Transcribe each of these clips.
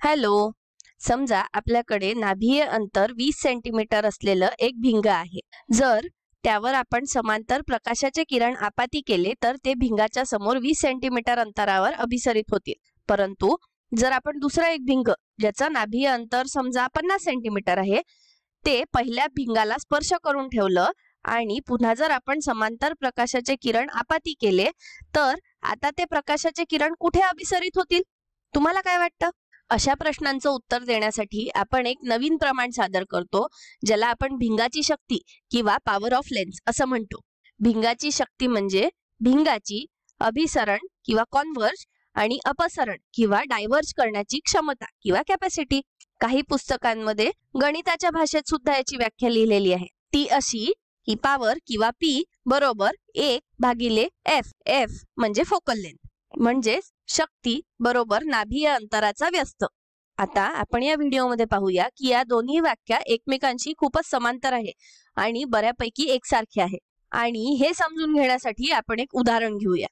Hello. समजा आपल्याकडे नाभीय अंतर 20 सेंटीमीटर असलेलं एक भिंग आहे. जर त्यावर आपण समांतर प्रकाशाचे किरण आपाती केले तर ते भिंगाच्या समोर 20 सेंटीमीटर अंतरावर अभिसरित होतील. परंतु जर आपण दुसरा एक भिंग ज्याचं नाभीय अंतर समजा 50 सेंटीमीटर आहे ते पहिल्या भिंगाला स्पर्श करून ठेवलं आणि पुन्हा जर आपण समांतर प्रकाशाचे किरण आपाती केले तर आता ते प्रकाशाचे किरण कुठे अभिसरित होतील? तुम्हाला काय वाटतं? अशा प्रश्नांचं उत्तर देण्यासाठी आपण एक नवीन प्रमाण सादर करतो ज्याला आपण भिंगाची शक्ती किंवा पॉवर ऑफ लेन्स असं म्हणतो. भिंगाची शक्ती म्हणजे भिंगाची अभिसरण किंवा कॉन्व्हर्ज आणि अपसरण किंवा डायव्हर्ज करण्याची क्षमता किंवा कॅपॅसिटी. काही पुस्तकांमध्ये गणिताच्या भाषेत सुद्धा याची व्याख्या लिहिलेली आहे. ती अशी की पॉवर किंवा पी बरोबर 1/f. एफ म्हणजे फोकल लेंथ म्हणजे शक्ती बरोबर नाभीय अंतराचा व्यस्त. आता आपण या व्हिडिओमध्ये पाहूया की या दोन्ही व्याख्या एकमेकांशी खूपच समांतर आहे आणि बऱ्यापैकी एकसारखी आहे. आणि हे समजून घेण्यासाठी आपण एक उदाहरण घेऊया.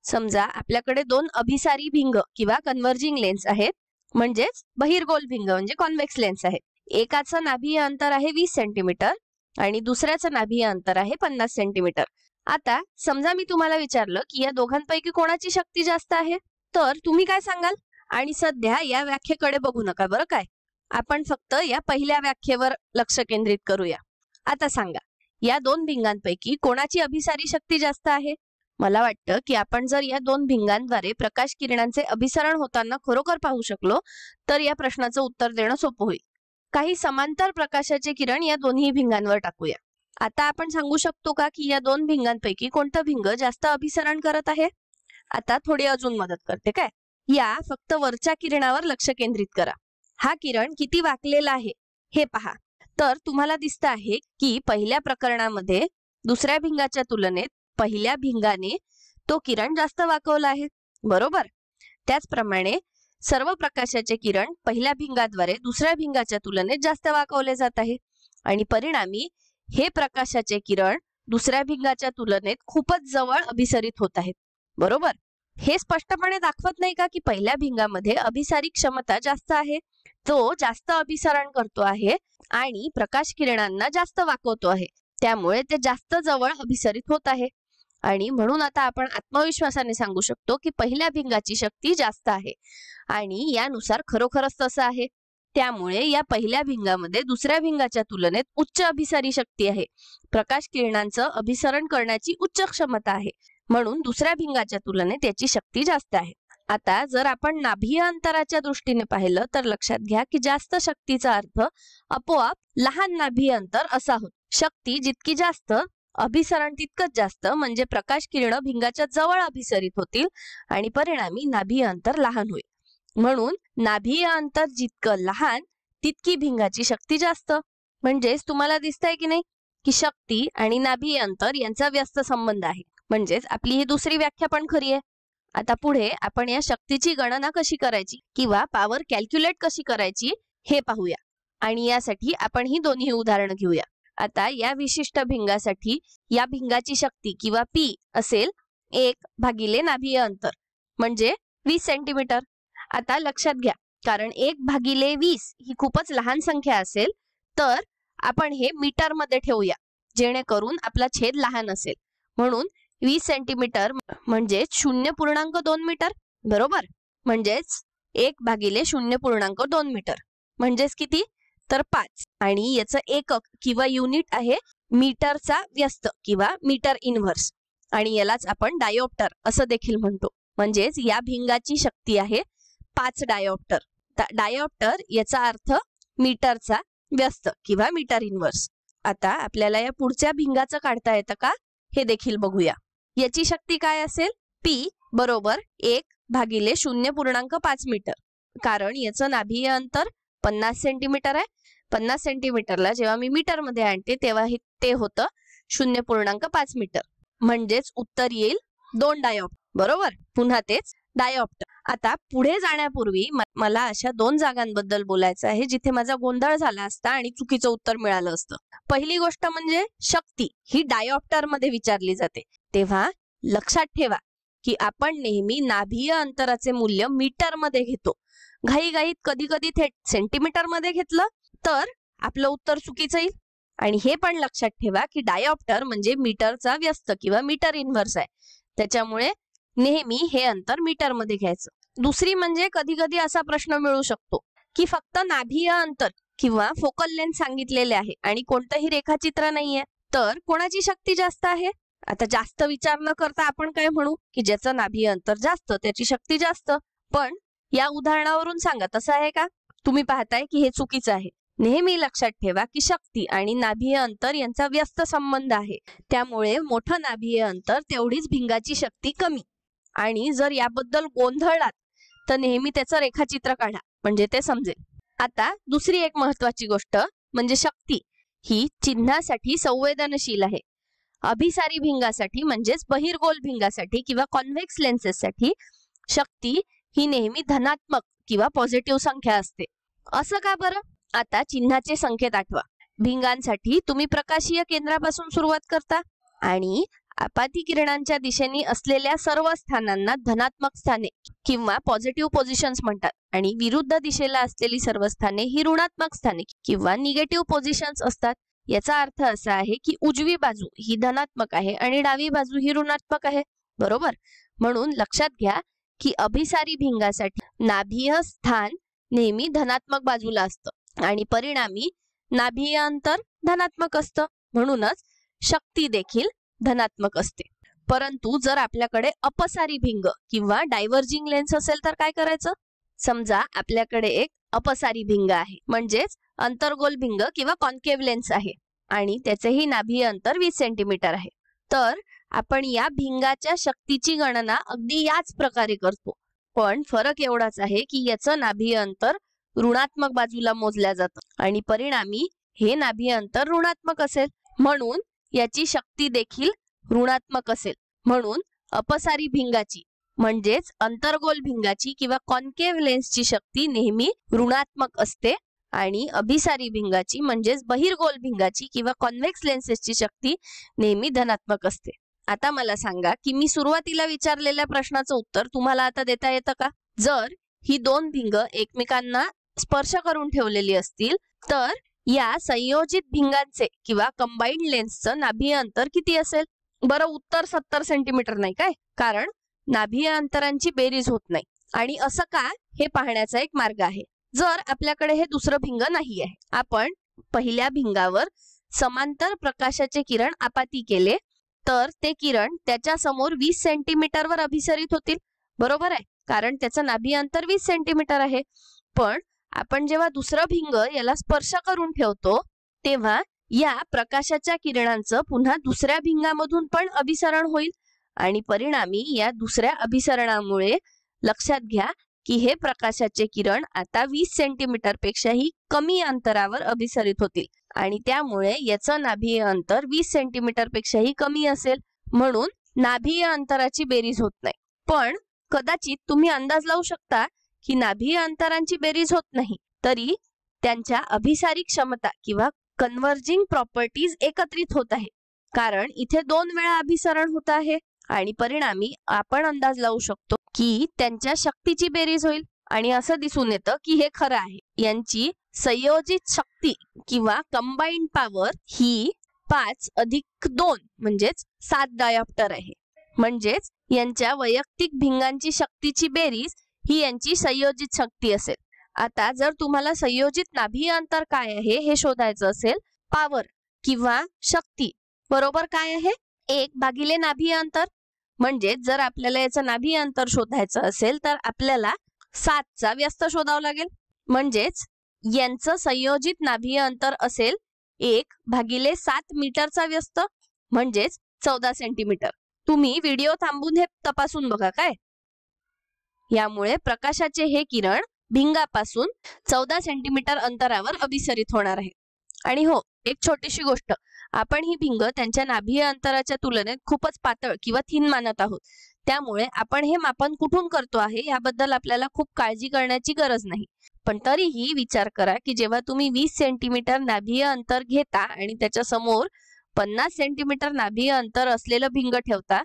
समजा आपल्याकडे दोन अभिसारी भिंग किंवा कन्व्हर्जिंग लेन्स आहेत म्हणजेच बहिर्गोल भिंग म्हणजे कॉन्व्हेक्स लेन्स आहेत. एकाचं नाभीय अंतर आहे 20 सेंटीमीटर आणि दुसऱ्याचं नाभीय अंतर आहे 50 सेंटीमीटर. आता समजा मी तुम्हाला विचारलं की या दोघांपैकी कोणाची शक्ती जास्त आहे तर तुम्ही काय सांगाल? आणि सध्या या व्याख्येकडे बघू नका बरं काय, आपण फक्त या पहिल्या व्याख्येवर लक्ष केंद्रित करूया. आता सांगा या दोन भिंगांपैकी कोणाची अभिसारी शक्ती जास्त आहे? मला वाटतं की आपण जर या दोन भिंगांद्वारे प्रकाश किरणांचे अभिसरण होताना खरोखर पाहू शकलो तर या प्रश्नाचं उत्तर देणं सोपं होईल. काही समांतर प्रकाशाचे किरण या दोन्ही भिंगांवर टाकूया. आता आपण सांगू शकतो का की या दोन भिंगांपैकी कोणतं भिंग जास्त अभिसरण करत आहे? आता थोडी अजून मदत करते काय. या फक्त वरच्या किरणावर लक्ष केंद्रित करा. हा किरण किती वाकलेला आहे हे पहा. तर तुम्हाला दिसत आहे की पहिल्या प्रकरणामध्ये दुसऱ्या भिंगाच्या तुलनेत पहिल्या भिंगाने तो किरण जास्त वाकवला आहे, बरोबर? त्याचप्रमाणे सर्व प्रकाशाचे किरण पहिल्या भिंगाद्वारे दुसऱ्या भिंगाच्या तुलनेत जास्त वाकवले जात आहे आणि परिणामी हे प्रकाशाचे किरण दुसऱ्या भिंगाच्या तुलनेत खूपच जवळ अभिसरित होत आहेत, बरोबर? हे स्पष्टपणे दाखवत नाही का की पहिल्या भिंगामध्ये अभिसारी क्षमता जास्त आहे, तो जास्त अभिसरण करतो आहे आणि प्रकाश किरणांना जास्त वाकवतो आहे, त्यामुळे ते जास्त जवळ अभिसरित होत आहे. आणि म्हणून आता आपण आत्मविश्वासाने सांगू शकतो की पहिल्या भिंगाची शक्ती जास्त आहे आणि यानुसार खरोखरच तसं आहे. त्यामुळे या पहिल्या भिंगामध्ये दुसऱ्या भिंगाच्या तुलनेत उच्च अभिसारी शक्ती आहे. प्रकाश किरणांचं अभिसरण करण्याची उच्च क्षमता आहे म्हणून दुसऱ्या भिंगाच्या तुलनेत याची शक्ती जास्त आहे. आता जर आपण नाभीय अंतराच्या दृष्टीने पाहिलं तर लक्षात घ्या की जास्त शक्तीचा अर्थ आपोआप लहान नाभीय अंतर असा होतो. शक्ती जितकी जास्त अभिसरण तितकंच जास्त म्हणजे प्रकाश किरण भिंगाच्या जवळ अभिसरित होतील आणि परिणामी नाभीय अंतर लहान होईल. म्हणून नाभीय अंतर जितकं लहान तितकी भिंगाची शक्ती जास्त. म्हणजेच तुम्हाला दिसतंय की नाही की शक्ती आणि नाभीय अंतर यांचा व्यस्त संबंध आहे. म्हणजेच आपली ही दुसरी व्याख्या पण खरी आहे. आता पुढे आपण या शक्तीची गणना कशी करायची किंवा पॉवर कॅल्क्युलेट कशी करायची हे पाहूया आणि यासाठी आपण ही दोन्ही उदाहरणं घेऊया. आता या विशिष्ट भिंगासाठी या भिंगाची शक्ती किंवा पी असेल 1/, नाभीय अंतर म्हणजे 20 सेंटीमीटर. आता लक्षात घ्या कारण 1/20 ही खूपच लहान संख्या असेल तर आपण हे मीटर मध्ये ठेवूया जेणेकरून आपला छेद लहान असेल. म्हणून 20 सेंटीमीटर म्हणजे 0.2 मीटर, बरोबर? म्हणजेच 1/0.2 मीटर म्हणजेच किती तर 5 आणि याचं एकक किंवा युनिट आहे मीटरचा व्यस्त किंवा मीटर इनव्हर्स आणि यालाच आपण डायोप्टर असं देखील म्हणतो. म्हणजेच या भिंगाची शक्ती आहे 5 डायोप्टर. डायोप्टर याचा अर्थ मीटरचा व्यस्त किंवा मीटर इनव्हर्स. आता आपल्याला या पुढच्या भिंगाचं काढता येतं का हे देखील बघूया. याची शक्ती काय असेल? पी बरोबर 1/0.5 मीटर कारण याचं नाभीय अंतर 50 सेंटीमीटर आहे. 50 सेंटीमीटरला जेव्हा मी मीटर मध्ये आणते तेव्हा ते होतं 0.5 मीटर म्हणजेच उत्तर येईल 2 डायोप्टर, बरोबर? पुन्हा तेच डायोप्टर. आता पुढे जाण्यापूर्वी मला अशा 2 जागांबद्दल बोलायचं आहे जिथे माझा गोंधळ झाला असता आणि चुकीचं उत्तर मिळालं असतं. पहिली गोष्ट म्हणजे शक्ती ही डायोप्टर मध्ये विचारली जाते. तेव्हा लक्षात ठेवा की आपण नेहमी नाभीय अंतराचे मूल्य मीटर मध्ये घेतो घाईघाईत कधी कधी थेट सेंटीमीटर मध्ये घेतलं तर आपलं उत्तर चुकीचं येईल. आणि हे पण लक्षात ठेवा की डायऑप्टर म्हणजे मीटरचा व्यस्त किंवा मीटर इन्व्हर्स आहे, त्याच्यामुळे नेहमी हे अंतर मीटर मध्ये घ्यायचं. दुसरी म्हणजे कधी कधी असा प्रश्न मिळू शकतो की फक्त नाभीय अंतर किंवा फोकल लेंथ सांगितलेले आहे आणि कोणतंही रेखाचित्र नाहीये, तर कोणाची शक्ती जास्त आहे? आता जास्त विचार न करता आपण काय म्हणू की ज्याचं नाभीय अंतर जास्त त्याची शक्ती जास्त. पण या उदाहरणावरून सांगा तसं आहे का? तुम्ही पाहताय की हे चुकीचं आहे. नेहमी लक्षात ठेवा की शक्ती आणि नाभीय अंतर यांचा व्यस्त संबंध आहे, त्यामुळे मोठं नाभीय अंतर तेवढीच भिंगाची शक्ती कमी. आणि जर याबद्दल गोंधळलात तर नेहमी त्याचं रेखाचित्र काढा म्हणजे ते समजेल. आता दुसरी एक महत्वाची गोष्ट म्हणजे शक्ती ही चिन्हासाठी संवेदनशील आहे. अभिसारी भिंगासाठी म्हणजेच बहिर्गोल भिंगासाठी किंवा कॉन्व्हेक्स लेन्सेससाठी शक्ती ही नेहमी धनात्मक किंवा पॉझिटिव्ह संख्या असते. असं का बरं? आता चिन्हाचे संकेत आठवा. भिंगांसाठी तुम्ही प्रकाशीय केंद्रापासून सुरुवात करता आणि आपाती किरणांच्या दिशेने असलेल्या सर्व स्थानांना धनात्मक स्थाने किंवा पॉझिटिव्ह पोझिशन्स म्हणतात आणि विरुद्ध दिशेला असलेली सर्व स्थाने ही ऋणात्मक स्थाने किंवा निगेटिव्ह पोझिशन्स असतात. याचा अर्थ असा आहे की उजवी बाजू ही धनात्मक आहे आणि डावी बाजू ही ऋणात्मक आहे, बरोबर? म्हणून लक्षात घ्या की अभिसारी भिंगासाठी नाभीय स्थान नेहमी धनात्मक बाजूला असतं आणि परिणामी नाभीय अंतर धनात्मक असतं, म्हणूनच शक्ती देखील धनात्मक असते. परंतु जर आपल्याकडे अपसारी भिंग किंवा डायव्हर्जिंग लेन्स असेल तर काय करायचं? समजा आपल्याकडे एक अपसारी भिंग आहे म्हणजेच अंतर्गोल भिंग किंवा कॉन्केव्ह लेन्स आहे आणि त्याचेही नाभीय अंतर 20 सेंटीमीटर आहे. तर आपण या भिंगाच्या शक्तीची गणना अगदी याच प्रकारे करतो, पण फरक एवढाच आहे की याचं नाभीय अंतर ऋणात्मक बाजूला मोजल्या जातं आणि परिणामी हे नाभीय अंतर ऋणात्मक असेल, म्हणून याची शक्ती देखील ऋणात्मक असेल. म्हणून अपसारी भिंगाची म्हणजेच अंतर्गोल भिंगाची किंवा कॉन्केव्ह लेन्सची शक्ती नेहमी ऋणात्मक असते आणि अभिसारी भिंगाची म्हणजेच बहिर्गोल भिंगाची किंवा कॉन्व्हेक्स लेन्सेसची शक्ती नेहमी धनात्मक असते. आता मला सांगा की मी सुरुवातीला विचारलेल्या प्रश्नाचं उत्तर तुम्हाला आता देता येतं का? जर ही दोन भिंग एकमेकांना स्पर्श करून ठेवलेली असतील तर या संयोजित भिंगांचे किंवा कंबाईन्ड लेन्सचं नाभीय अंतर किती असेल? बरं, उत्तर 70 सेंटीमीटर नाही काय, कारण नाभीय अंतरांची बेरीज होत नाही. आणि असं का हे पाहण्याचा एक मार्ग आहे. जर आपल्याकडे हे दुसरं भिंग नाही आहे, आपण पहिल्या भिंगावर समांतर प्रकाशाचे किरण आपाती केले तर ते किरण त्याच्या समोर 20 सेंटीमीटरवर अभिसरित होतील, बरोबर आहे, कारण त्याचं नाभीय अंतर 20 सेंटीमीटर आहे. पण आपण जेव्हा दुसरं भिंग याला स्पर्श करून ठेवतो तेव्हा या प्रकाशाच्या किरणांचं पुन्हा दुसऱ्या भिंगामधून पण अभिसरण होईल आणि परिणामी या दुसऱ्या अभिसरणामुळे लक्षात घ्या की हे प्रकाशाचे किरण आता 20 सेंटीमीटर पेक्षाही कमी अंतरावर अभिसरित होतील आणि त्यामुळे याचं नाभीय अंतर 20 सेंटीमीटर पेक्षाही कमी असेल, म्हणून नाभीय अंतराची बेरीज होत नाही. पण कदाचित तुम्ही अंदाज लावू शकता की नाभीय अंतरांची बेरीज होत नाही तरी त्यांच्या अभिसारी क्षमता किंवा कन्व्हर्जिंग प्रॉपर्टीज एकत्रित होत आहे, कारण इथे 2 वेळा अभिसरण होत आहे आणि परिणामी आपण अंदाज लावू शकतो की त्यांच्या शक्तीची बेरीज होईल आणि असं दिसून येतं की हे खरं आहे. यांची संयोजित शक्ती किंवा कंबाईन्ड पॉवर ही 5 अधिक 2 म्हणजेच 7 डायऑप्टर आहे. म्हणजेच यांच्या वैयक्तिक भिंगांची शक्तीची बेरीज ही यांची संयोजित शक्ती असेल. आता जर तुम्हाला संयोजित नाभीय अंतर काय आहे हे शोधायचं असेल, पॉवर किंवा शक्ती बरोबर काय आहे 1 भागिले नाभीय अंतर. म्हणजे जर आपल्याला याचं नाभीय अंतर शोधायचं असेल तर आपल्याला 7चा व्यस्त शोधावा लागेल. म्हणजेच यांचं संयोजित नाभीय अंतर असेल 1 भागिले 7 मीटरचा व्यस्त म्हणजेच 14 सेंटीमीटर. तुम्ही व्हिडिओ थांबून हे तपासून बघा काय. यामुळे प्रकाशाचे हे किरण भिंगापासून 14 सेंटीमीटर अंतरावर अभिसरित होणार आहे. आणि हो, एक छोटीशी गोष्ट, आपण ही भिंग त्यांच्या नाभीय अंतराच्या तुलनेत खूपच पातळ किंवा थिन मानत आहोत, त्यामुळे आपण हे मापन कुठून करतो आहे याबद्दल आपल्याला खूप काळजी करण्याची गरज नाही. पण तरीही विचार करा की जेव्हा तुम्ही 20 सेंटीमीटर नाभीय अंतर घेता आणि त्याच्या समोर 50 सेंटीमीटर नाभीय अंतर असलेलं भिंग ठेवता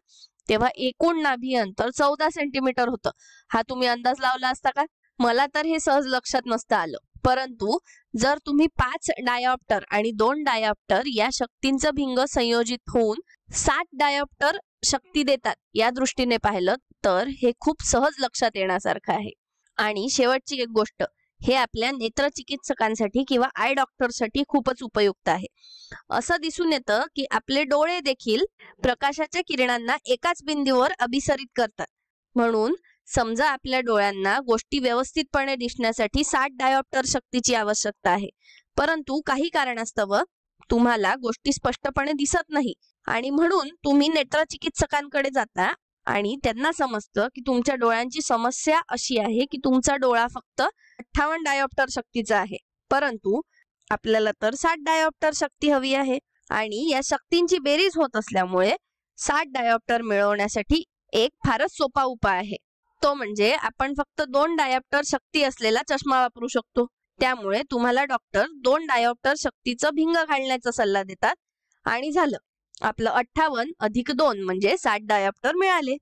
तेव्हा एकूण नाभीय अंतर 14 सेंटीमीटर होतं. हा तुम्ही अंदाज लावला असता का? मला तर हे सहज लक्षात नसतं आलं, परंतु जर तुम्ही 5 डायऑप्टर आणि 2 डायऑप्टर या शक्तींचं भिंग संयोजित होऊन 7 डायऑप्टर शक्ती देतात या दृष्टीने पाहिलं तर हे खूप सहज लक्षात येण्यासारखं आहे. आणि शेवटची एक गोष्ट, हे आपल्या नेत्रचिकित्सकांसाठी किंवा आय डॉक्टरसाठी खूपच उपयुक्त आहे. असं दिसून येतं की आपले डोळे देखील प्रकाशाच्या किरणांना एकाच बिंदूवर अभिसरित करतात. म्हणून समजा आपल्या डोळ्यांना गोष्टी व्यवस्थितपणे दिसण्यासाठी 60 डायऑप्टर शक्तीची आवश्यकता आहे, परंतु काही कारणास्तव तुम्हाला गोष्टी स्पष्टपणे दिसत नाही आणि म्हणून तुम्ही नेत्रचिकित्सकांकडे जाता आणि त्यांना समजतं की तुमच्या डोळ्यांची समस्या अशी आहे की तुमचा डोळा फक्त 58 डायऑप्टर शक्तीचा आहे, परंतु आपल्याला तर 60 डायऑप्टर शक्ती हवी आहे. आणि या शक्तींची बेरीज होत असल्यामुळे 60 डायऑप्टर मिळवण्यासाठी एक फारच सोपा उपाय आहे. तो म्हणजे आपण फक्त 2 डायऑप्टर शक्ती असलेला चष्मा वापरू शकतो. त्यामुळे तुम्हाला डॉक्टर 2 डायऑप्टर शक्तीचं भिंग घालण्याचा सल्ला देतात आणि झालं, आपलं 58 अधिक 2 म्हणजे 60 डायऑप्टर मिळाले.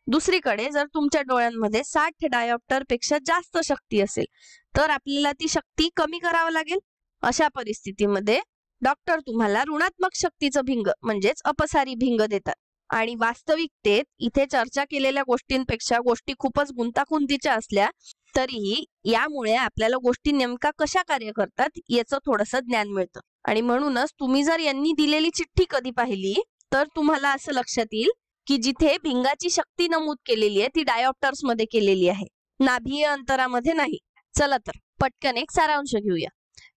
दुसरीकडे जर तुमच्या डोळ्यांमध्ये 60 डायऑप्टर पेक्षा जास्त शक्ती असेल तर आपल्याला ती शक्ती कमी करावी लागेल. अशा परिस्थितीमध्ये डॉक्टर तुम्हाला ऋणात्मक शक्तीचं भिंग म्हणजेच अपसारी भिंग देतात. आणि वास्तविकतेत इथे चर्चा केलेल्या गोष्टींपेक्षा गोष्टी खूपच गुंतागुंतीच्या असल्या तरीही यामुळे आपल्याला गोष्टी नेमका कशा कार्य करतात याचं थोडंसं ज्ञान मिळतं. आणि म्हणूनच तुम्ही जर यांनी दिलेली चिठ्ठी कधी पाहिली तर तुम्हाला असं लक्षात येईल की जिथे भिंगाची शक्ती नमूद केलेली आहे ती डायऑप्टर्स मध्ये केलेली आहे, नाभीय अंतरामध्ये नाही. चला तर पटकन एक सारांश घेऊया.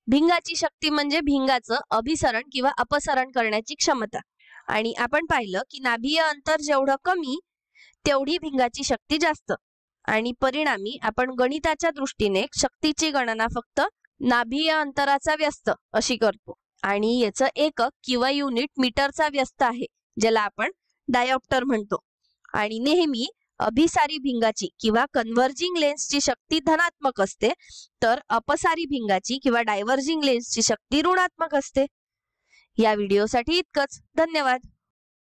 भिंगाची शक्ती म्हणजे भिंगाचं अभिसरण किंवा अपसरण करण्याची क्षमता. आणि आपण पाहिलं की नाभीय अंतर जेवढं कमी तेवढी भिंगाची शक्ती जास्त. आणि परिणामी आपण गणिताच्या दृष्टीने शक्तीची गणना फक्त नाभीय अंतराचा व्यस्त अशी करतो आणि याचं एकक किंवा युनिट मीटरचा व्यस्त आहे, ज्याला आपण डायऑप्टर म्हणतो. आणि नेहमी अभिसारी भिंगाची किंवा कन्व्हर्जिंग लेन्सची शक्ती धनात्मक असते, तर अपसारी भिंगाची किंवा डायव्हर्जिंग लेन्सची शक्ती ऋणात्मक असते. या व्हिडिओसाठी इतकंच. धन्यवाद.